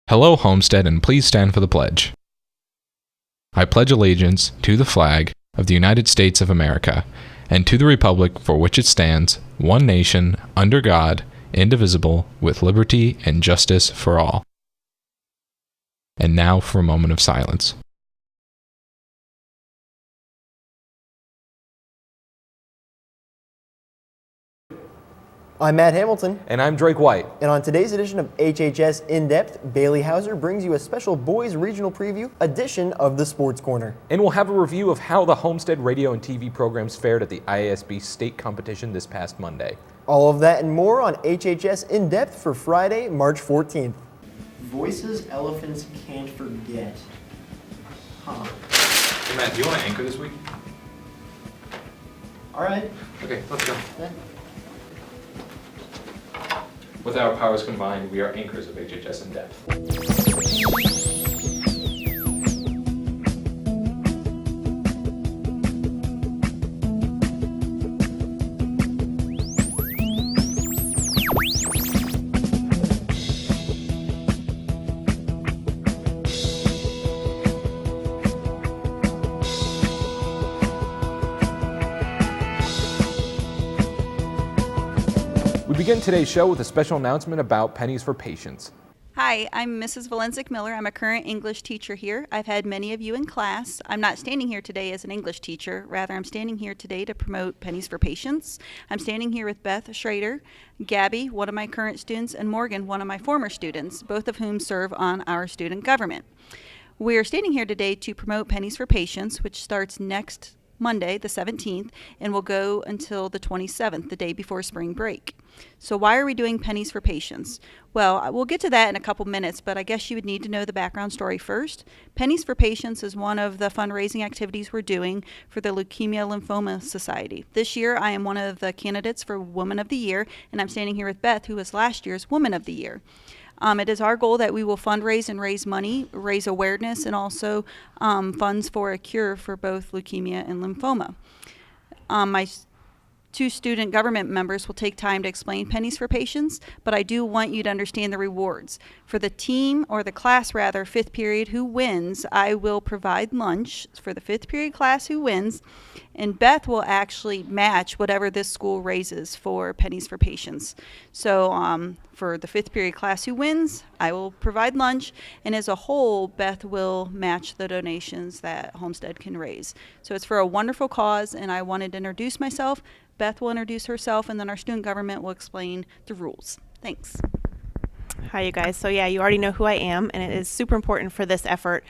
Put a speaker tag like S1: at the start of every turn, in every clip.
S1: Hello, Homestead, and please stand for the pledge. I pledge allegiance to the flag of the United States of America and to the republic for which it stands, one nation, under God, indivisible, with liberty and justice for all. And now for a moment of silence.
S2: I'm Matt Hamilton.
S3: And I'm Drake White.
S2: And on today's edition of HHS In-Depth, Bailey Hauser brings you a special boys regional preview edition of the Sports Corner.
S3: And we'll have a review of how the Homestead radio and TV programs fared at the IASB state competition this past Monday.
S2: All of that and more on HHS In-Depth for Friday, March 14th. Voices elephants can't forget.
S1: Hey Matt, do you want to anchor this week?
S2: All right.
S1: Okay, let's go.
S2: Yeah.
S1: With our powers combined, we are anchors of HHS In Depth.
S3: We begin today's show with a special announcement about Pennies for Patients.
S4: Hi, I'm Mrs. Valenzik Miller. I'm a current English teacher here. I've had many of you in class. I'm not standing here today as an English teacher. Rather, I'm standing here today to promote Pennies for Patients. I'm standing here with Beth Schrader, Gabby, one of my current students, and Morgan, one of my former students, both of whom serve on our student government. We are standing here today to promote Pennies for Patients, which starts next Monday, the 17th, and will go until the 27th, the day before spring break. So why are we doing Pennies for Patients? Well, we'll get to that in a couple minutes, but I guess you would need to know the background story first. Pennies for Patients is one of the fundraising activities we're doing for the Leukemia Lymphoma Society. This year, I am one of the candidates for Woman of the Year, and I'm standing here with Beth, who was last year's Woman of the Year. It is our goal that we will fundraise and raise money, raise awareness, and also funds for a cure for both leukemia and lymphoma. My two student government members will take time to explain Pennies for Patients, but I do want you to understand the rewards. For the team, or the class rather, fifth period who wins, I will provide lunch for the fifth period class who wins, and Beth will actually match whatever this school raises for Pennies for Patients. So for the fifth period class who wins, I will provide lunch, and as a whole, Beth will match the donations that Homestead can raise. So it's for a wonderful cause, and I wanted to introduce myself. Beth will introduce herself, and then our student government will explain the rules. Thanks.
S5: Hi, you guys. So yeah, you already know who I am, and it is super important for this effort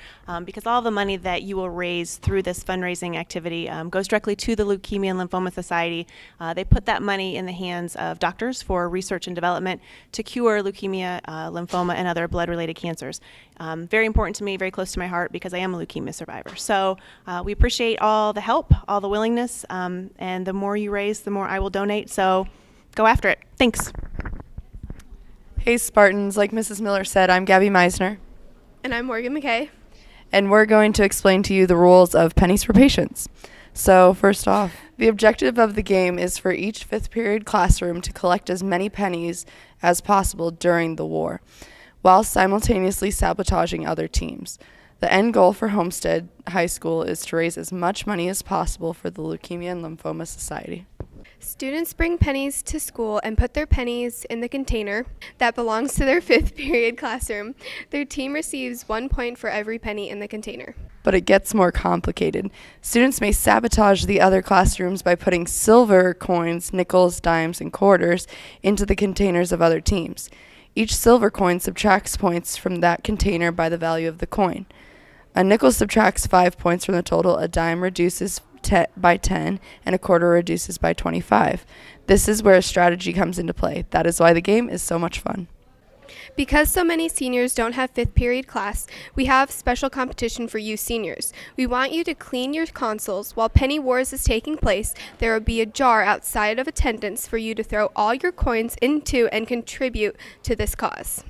S5: because all the money that you will raise through this fundraising activity goes directly to the Leukemia and Lymphoma Society. They put that money in the hands of doctors for research and development to cure leukemia, lymphoma, and other blood-related cancers. Very important to me, very close to my heart, because I am a leukemia survivor. So we appreciate all the help, all the willingness, and the more you raise, the more I will donate. So go after it. Thanks.
S6: Hey Spartans, like Mrs. Miller said, I'm Gabby Meisner.
S7: And I'm Morgan McKay.
S6: And we're going to explain to you the rules of Pennies for Patients. So first off, the objective of the game is for each fifth period classroom to collect as many pennies as possible during the war, while simultaneously sabotaging other teams. The end goal for Homestead High School is to raise as much money as possible for the Leukemia and Lymphoma Society.
S7: Students bring pennies to school and put their pennies in the container that belongs to their fifth period classroom. Their team receives 1 point for every penny in the container.
S6: But it gets more complicated. Students may sabotage the other classrooms by putting silver coins, nickels, dimes, and quarters into the containers of other teams. Each silver coin subtracts points from that container by the value of the coin. A nickel subtracts 5 points from the total, a dime reduces by 10, and a quarter reduces by 25. This is where strategy comes into play. That is why the game is so much fun.
S7: Because so many seniors don't have fifth period class, we have special competition for you seniors. We want you to clean your consoles. While Penny Wars is taking place, there will be a jar outside of attendance for you to throw all your coins into and contribute to this cause.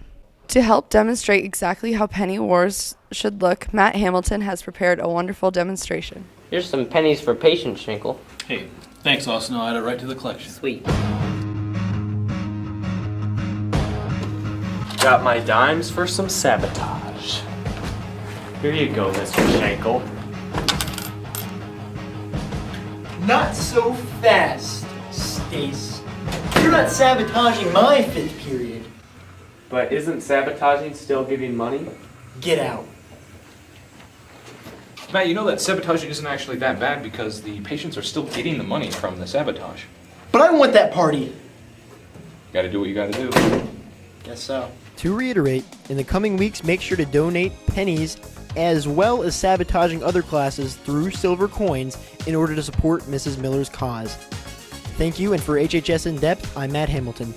S6: To help demonstrate exactly how Penny Wars should look, Matt Hamilton has prepared a wonderful demonstration.
S8: Here's some pennies for patients, Schninkle.
S9: Hey, thanks, Austin. I'll add it right to the collection.
S8: Sweet.
S10: Got my dimes for some sabotage. Here you go, Mr. Schenkel.
S2: Not so fast, Stace. You're not sabotaging my 5th period.
S10: But isn't sabotaging still giving money?
S2: Get out.
S1: Matt, you know that sabotaging isn't actually that bad because the patients are still getting the money from the sabotage.
S2: But I want that party.
S1: Gotta do what you gotta do.
S2: Guess so. To reiterate, in the coming weeks, make sure to donate pennies as well as sabotaging other classes through silver coins in order to support Mrs. Miller's cause. Thank you, and for HHS In Depth, I'm Matt Hamilton.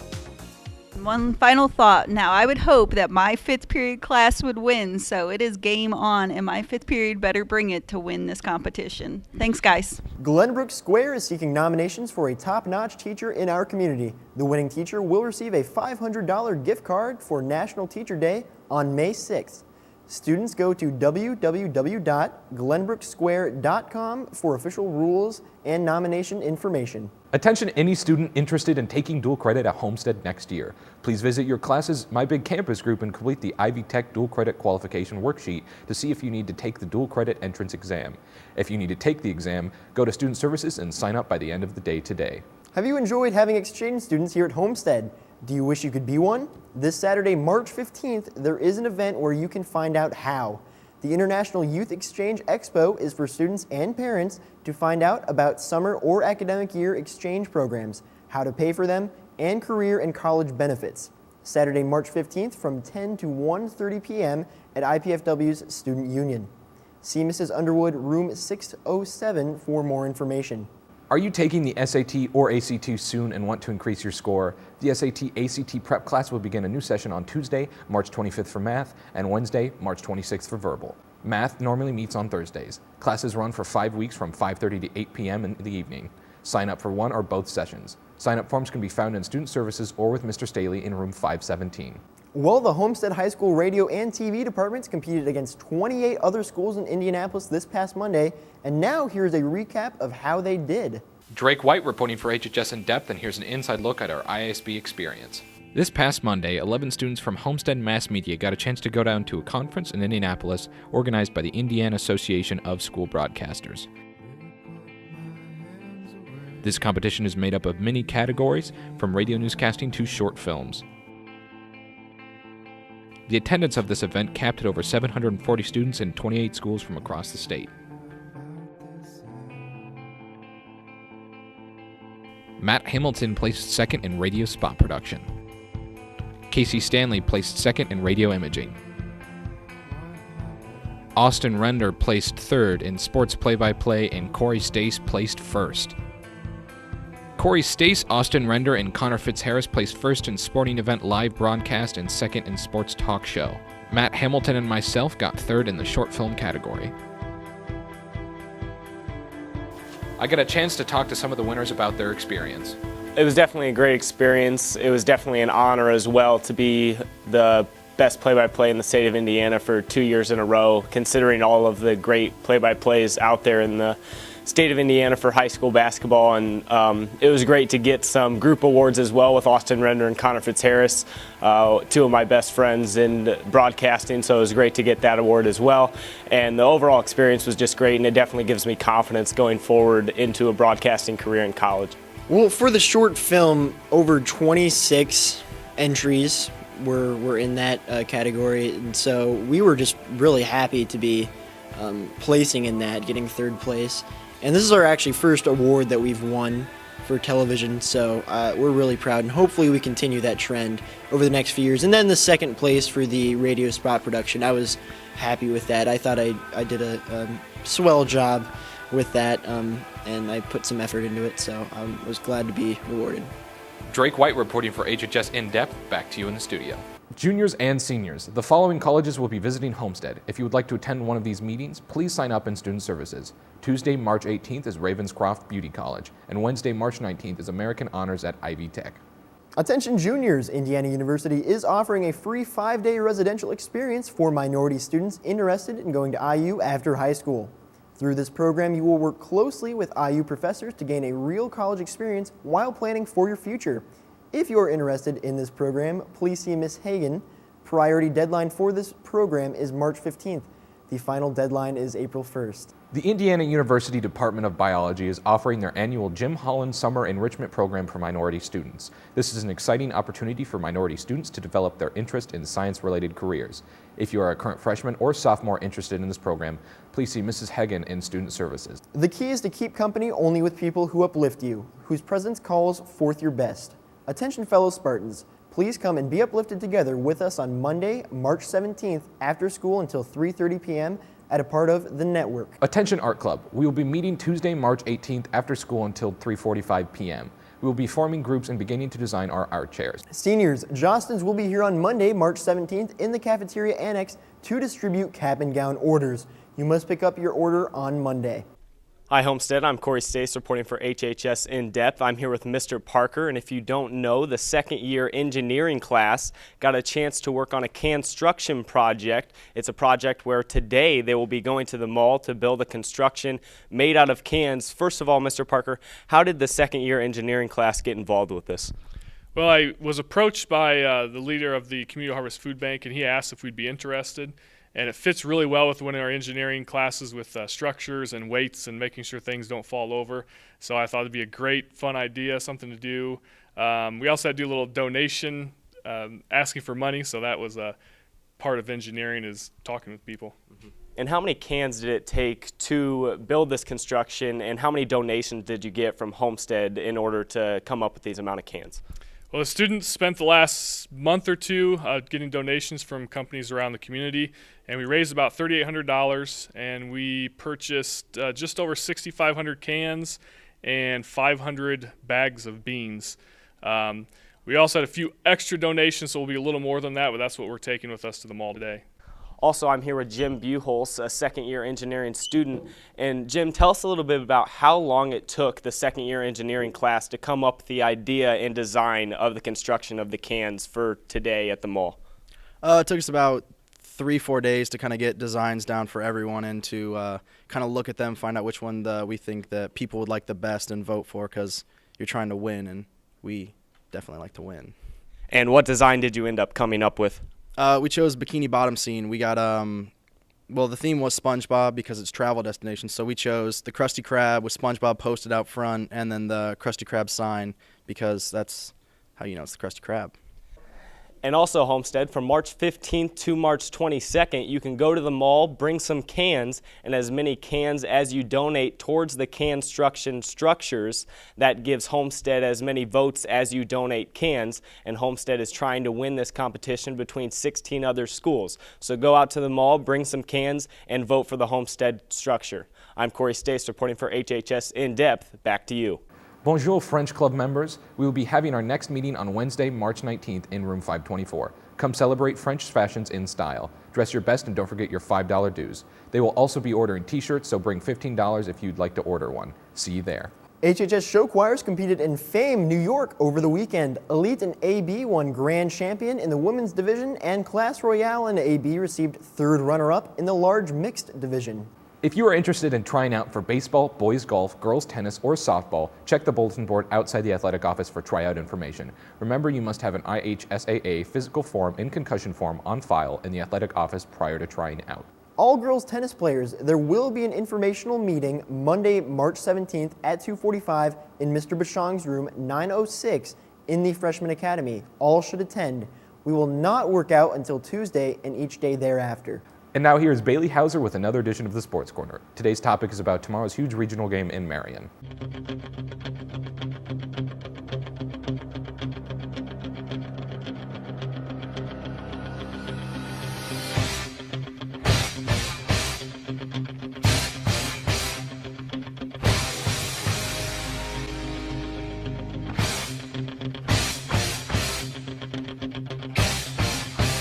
S4: One final thought. Now, I would hope that my 5th period class would win, so it is game on, and my 5th period better bring it to win this competition. Thanks, guys.
S2: Glenbrook Square is seeking nominations for a top-notch teacher in our community. The winning teacher will receive a $500 gift card for National Teacher Day on May 6th. Students go to www.glenbrooksquare.com for official rules and nomination information.
S3: Attention any student interested in taking dual credit at Homestead next year. Please visit your class's My Big Campus group and complete the Ivy Tech dual credit qualification worksheet to see if you need to take the dual credit entrance exam. If you need to take the exam, go to Student Services and sign up by the end of the day today.
S2: Have you enjoyed having exchange students here at Homestead? Do you wish you could be one? This Saturday, March 15th, there is an event where you can find out how. The International Youth Exchange Expo is for students and parents to find out about summer or academic year exchange programs, how to pay for them, and career and college benefits. Saturday, March 15th from 10 to 1:30 p.m. at IPFW's Student Union. See Mrs. Underwood, room 607 for more information.
S3: Are you taking the SAT or ACT soon and want to increase your score? The SAT-ACT prep class will begin a new session on Tuesday, March 25th for math, and Wednesday, March 26th for verbal. Math normally meets on Thursdays. Classes run for 5 weeks from 5:30 to 8 p.m. in the evening. Sign up for one or both sessions. Sign-up forms can be found in Student Services or with Mr. Staley in room 517.
S2: Well, the Homestead High School radio and TV departments competed against 28 other schools in Indianapolis this past Monday, and now here's a recap of how they did.
S1: Drake White reporting for HHS In Depth, and here's an inside look at our ISB experience. This past Monday, 11 students from Homestead Mass Media got a chance to go down to a conference in Indianapolis organized by the Indiana Association of School Broadcasters. This competition is made up of many categories, from radio newscasting to short films. The attendance of this event capped at over 740 students in 28 schools from across the state. Matt Hamilton placed second in radio spot production. Casey Stanley placed second in radio imaging. Austin Render placed third in sports play-by-play, and Corey Stace placed first. Corey Stace, Austin Render, and Connor Fitzharris placed first in sporting event live broadcast and second in sports talk show. Matt Hamilton and myself got third in the short film category. I got a chance to talk to some of the winners about their experience.
S10: It was definitely a great experience. It was definitely an honor as well to be the best play-by-play in the state of Indiana for 2 years in a row, considering all of the great play-by-plays out there in the state of Indiana for high school basketball. And it was great to get some group awards as well with Austin Render and Connor Fitzharris, two of my best friends in broadcasting, so it was great to get that award as well. And the overall experience was just great, and it definitely gives me confidence going forward into a broadcasting career in college.
S2: Well, for the short film, over 26 entries were in that category, and so we were just really happy to be placing in that, getting third place. And this is our actually first award that we've won for television, so we're really proud, and hopefully we continue that trend over the next few years. And then the second place for the radio spot production, I was happy with that. I thought I did a swell job with that, and I put some effort into it, so I was glad to be rewarded.
S1: Drake White reporting for HHS In Depth. Back to you in the studio.
S3: Juniors and seniors, the following colleges will be visiting Homestead. If you would like to attend one of these meetings, please sign up in Student Services. Tuesday, March 18th is Ravenscroft Beauty College, and Wednesday, March 19th is American Honors at Ivy Tech.
S2: Attention juniors, Indiana University is offering a free 5-day residential experience for minority students interested in going to IU after high school. Through this program, you will work closely with IU professors to gain a real college experience while planning for your future. If you are interested in this program, please see Ms. Hagan, Priority deadline for this program is March 15th. The final deadline is April 1st.
S3: The Indiana University Department of Biology is offering their annual Jim Holland Summer Enrichment Program for minority students. This is an exciting opportunity for minority students to develop their interest in science-related careers. If you are a current freshman or sophomore interested in this program, please see Mrs. Hagen in Student Services.
S2: The key is to keep company only with people who uplift you, whose presence calls forth your best. Attention fellow Spartans, please come and be uplifted together with us on Monday, March 17th after school until 3:30 p.m. at a part of The Network.
S3: Attention Art Club. We will be meeting Tuesday, March 18th after school until 3:45 p.m. We will be forming groups and beginning to design our art chairs.
S2: Seniors, Jostens will be here on Monday, March 17th in the cafeteria annex to distribute cap and gown orders. You must pick up your order on Monday.
S10: Hi Homestead, I'm Corey Stace reporting for HHS In Depth. I'm here with Mr. Parker, and if you don't know, the second year engineering class got a chance to work on a construction project. It's a project where today they will be going to the mall to build a construction made out of cans. First of all, Mr. Parker, how did the second year engineering class get involved with this?
S11: Well, I was approached by the leader of the Community Harvest Food Bank, and he asked if we'd be interested. And it fits really well with one of our engineering classes with structures and weights and making sure things don't fall over. So I thought it'd be a great, fun idea, something to do. We also had to do a little donation, asking for money. So that was a part of engineering, is talking with people.
S10: And how many cans did it take to build this construction, and how many donations did you get from Homestead in order to come up with these amount of cans?
S11: Well, the students spent the last month or two getting donations from companies around the community, and we raised about $3,800, and we purchased just over 6,500 cans and 500 bags of beans. We also had a few extra donations, so we'll be a little more than that, but that's what we're taking with us to the mall today.
S10: Also, I'm here with Jim Buchholz, a second-year engineering student. And Jim, tell us a little bit about how long it took the second-year engineering class to come up with the idea and design of the construction of the cans for today at the mall.
S12: It took us about 3-4 days to kind of get designs down for everyone and to kind of look at them, find out which one we think that people would like the best and vote for, because you're trying to win, and we definitely like to win.
S10: And what design did you end up coming up with?
S12: We chose Bikini Bottom Scene. We got, well, the theme was SpongeBob because it's travel destination, so we chose the Krusty Krab with SpongeBob posted out front, and then the Krusty Krab sign, because that's how you know it's the Krusty Krab.
S10: And also, Homestead, from March 15th to March 22nd, you can go to the mall, bring some cans, and as many cans as you donate towards the construction structures, that gives Homestead as many votes as you donate cans, and Homestead is trying to win this competition between 16 other schools. So go out to the mall, bring some cans, and vote for the Homestead structure. I'm Corey Stace reporting for HHS In Depth. Back to you.
S3: Bonjour, French Club members. We will be having our next meeting on Wednesday, March 19th in room 524. Come celebrate French fashions in style. Dress your best and don't forget your $5 dues. They will also be ordering t-shirts, so bring $15 if you'd like to order one. See you there.
S2: HHS show choirs competed in Fame, New York over the weekend. Elite and AB won Grand Champion in the women's division, and Class Royale and AB received third runner-up in the large mixed division.
S3: If you are interested in trying out for baseball, boys golf, girls tennis, or softball, check the bulletin board outside the athletic office for tryout information. Remember, you must have an IHSAA physical form and concussion form on file in the athletic office prior to trying out.
S2: All girls tennis players, there will be an informational meeting Monday, March 17th at 2:45 in Mr. Bashang's room 906 in the Freshman Academy. All should attend. We will not work out until Tuesday and each day thereafter.
S3: And now here's Bailey Hauser with another edition of the Sports Corner. Today's topic is about tomorrow's huge regional game in Marion.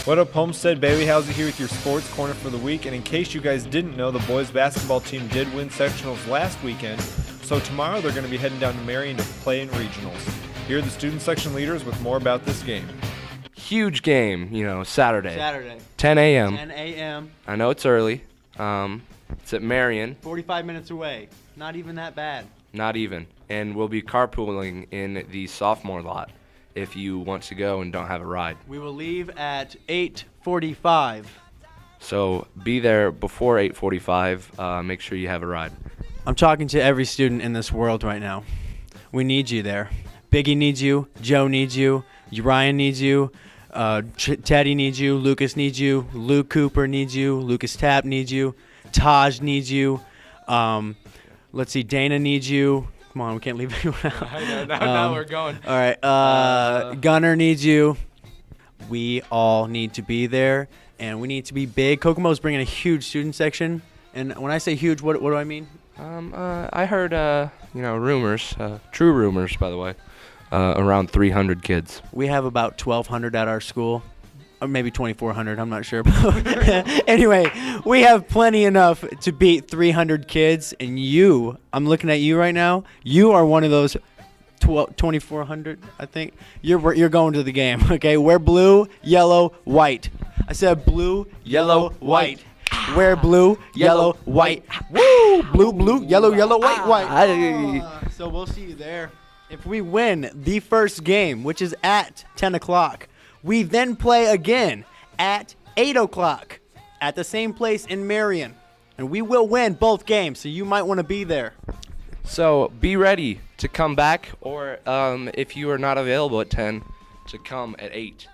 S13: What up, Homestead? Bailey Hauser here with your Sports Corner for the week. And in case you guys didn't know, the boys basketball team did win sectionals last weekend. So tomorrow they're going to be heading down to Marion to play in regionals. Here are the student section leaders with more about this game.
S14: Huge game, Saturday.
S15: 10 a.m.
S14: 10 a.m. I know it's early. It's at Marion.
S15: 45 minutes away. Not even that bad.
S14: Not even. And we'll be carpooling in the sophomore lot. if you want to go and don't have a ride.
S15: We will leave at 8:45.
S14: So be there before 8:45. Make sure you have a ride.
S15: I'm talking to every student in this world right now. We need you there. Biggie needs you. Joe needs you. Ryan needs you. Teddy needs you. Lucas needs you. Luke Cooper needs you. Lucas Tapp needs you. Taj needs you. Let's see. Dana needs you. Come on, we can't leave anyone out.
S14: I know. Now we're going.
S15: All right. Gunner needs you. We all need to be there, and we need to be big. Kokomo's bringing a huge student section, and when I say huge, what do I mean?
S14: I heard, rumors, true rumors, by the way, around 300 kids.
S15: We have about 1,200 at our school, or maybe 2,400. I'm not sure. Anyway, we have plenty enough to beat 300 kids, and I'm looking at you right now. You are one of those 2,400, I think. You're going to the game, okay? Wear blue, yellow, white. I said blue, yellow, white. Wear blue, yellow, white. Woo! Blue, yellow, white, white. So we'll see you there. If we win the first game, which is at 10 o'clock, we then play again at 8 o'clock at the same place in Marion. And we will win both games, so you might want to be there.
S14: So be ready to come back, or if you are not available at 10, to come at 8.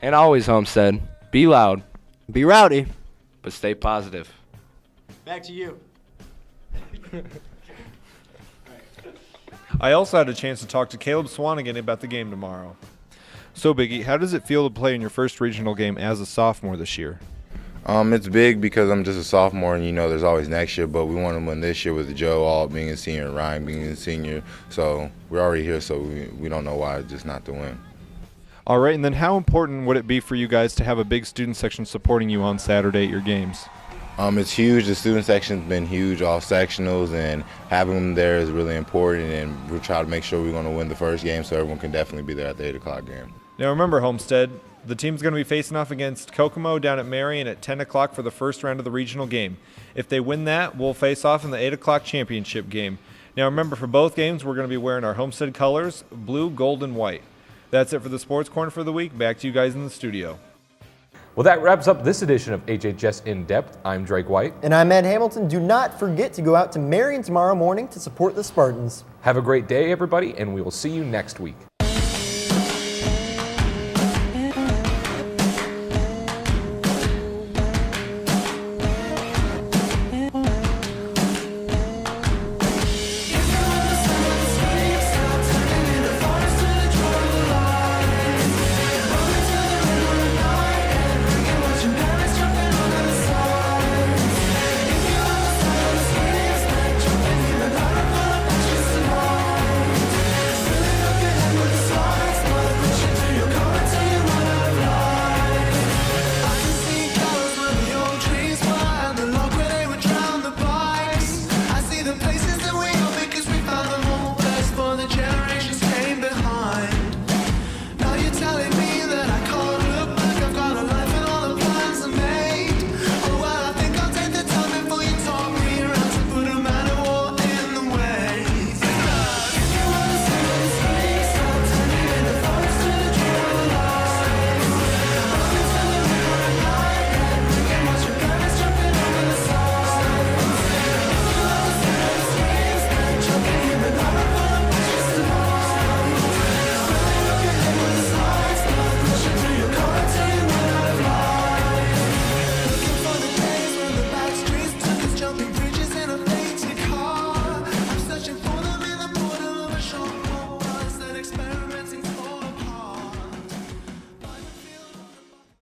S14: And always, Homestead, be loud.
S15: Be rowdy.
S14: But stay positive.
S15: Back to you.
S13: I also had a chance to talk to Caleb Swanigan about the game tomorrow. So, Biggie, how does it feel to play in your first regional game as a sophomore this year?
S16: It's big because I'm just a sophomore, and there's always next year, but we want to win this year with Joe all being a senior and Ryan being a senior. So we're already here, so we don't know why just not to win.
S13: All right, and then how important would it be for you guys to have a big student section supporting you on Saturday at your games?
S16: It's huge. The student section's been huge, all sectionals, and having them there is really important, and we'll try to make sure we're going to win the first game so everyone can definitely be there at the 8 o'clock game.
S13: Now remember, Homestead, the team's going to be facing off against Kokomo down at Marion at 10 o'clock for the first round of the regional game. If they win that, we'll face off in the 8 o'clock championship game. Now remember, for both games, we're going to be wearing our Homestead colors, blue, gold, and white. That's it for the Sports Corner for the week. Back to you guys in the studio.
S3: Well, that wraps up this edition of HHS In Depth. I'm Drake White.
S2: And I'm Ed Hamilton. Do not forget to go out to Marion tomorrow morning to support the Spartans.
S3: Have a great day, everybody, and we will see you next week.